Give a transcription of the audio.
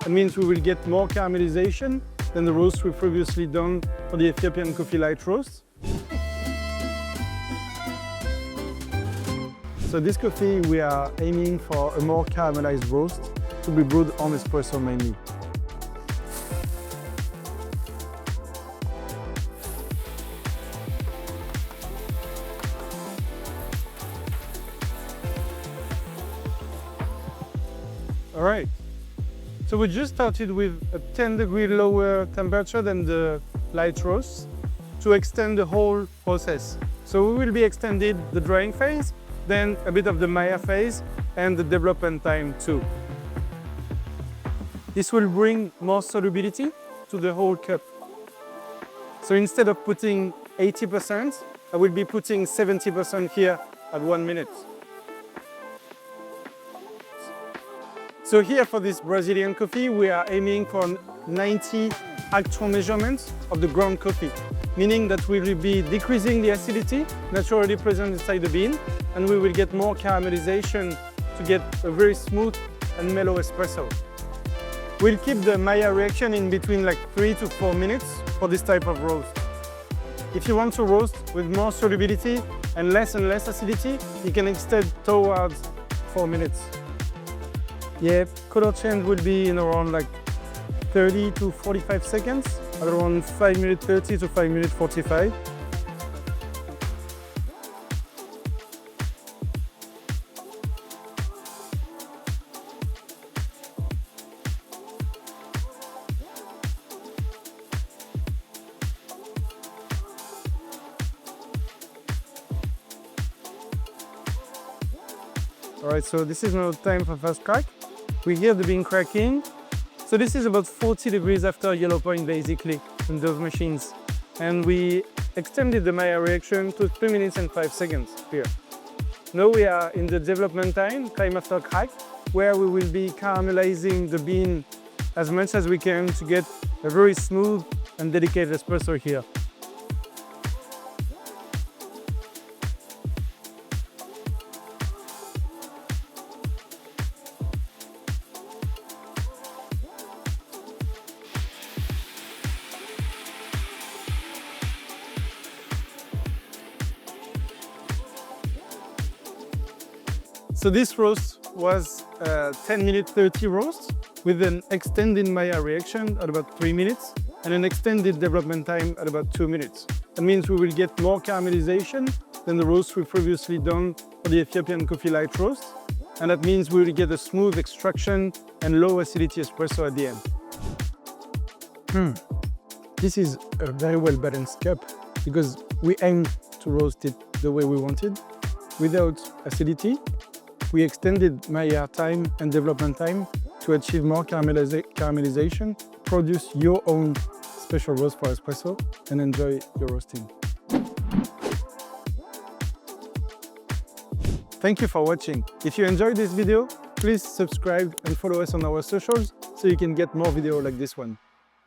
That means we will get more caramelization than the roast we previously done for the Ethiopian coffee light roast. So this coffee, we are aiming for a more caramelized roast to be brewed on espresso mainly. All right, so we just started with a 10-degree lower temperature than the light roast to extend the whole process. So we will be extended the drying phase, then a bit of the Maya phase and the development time too. This will bring more solubility to the whole cup. So instead of putting 80%, I will be putting 70% here at 1 minute. So here for this Brazilian coffee, we are aiming for 90 actual measurements of the ground coffee, meaning that we will be decreasing the acidity naturally present inside the bean, and we will get more caramelization to get a very smooth and mellow espresso. We'll keep the Maya reaction in between like 3 to 4 minutes for this type of roast. If you want to roast with more solubility and less acidity, you can extend towards 4 minutes. Yeah, color change will be in around like 30 to 45 seconds, at around 5 minutes 30 to 5 minutes 45. All right, so this is now time for first crack. We hear the bean cracking. So this is about 40 degrees after yellow point basically in those machines. And we extended the Maya reaction to 3 minutes and 5 seconds here. Now we are in the development time after crack, where we will be caramelizing the bean as much as we can to get a very smooth and delicate espresso here. So this roast was a 10-minute 30 roast with an extended Maya reaction at about 3 minutes and an extended development time at about 2 minutes. That means we will get more caramelization than the roast we previously done for the Ethiopian coffee light roast. And that means we will get a smooth extraction and low acidity espresso at the end. This is a very well balanced cup because we aim to roast it the way we wanted, without acidity. We extended Maya time and development time to achieve more caramelization, produce your own special roast for espresso, and enjoy your roasting. Thank you for watching. If you enjoyed this video, please subscribe and follow us on our socials so you can get more videos like this one.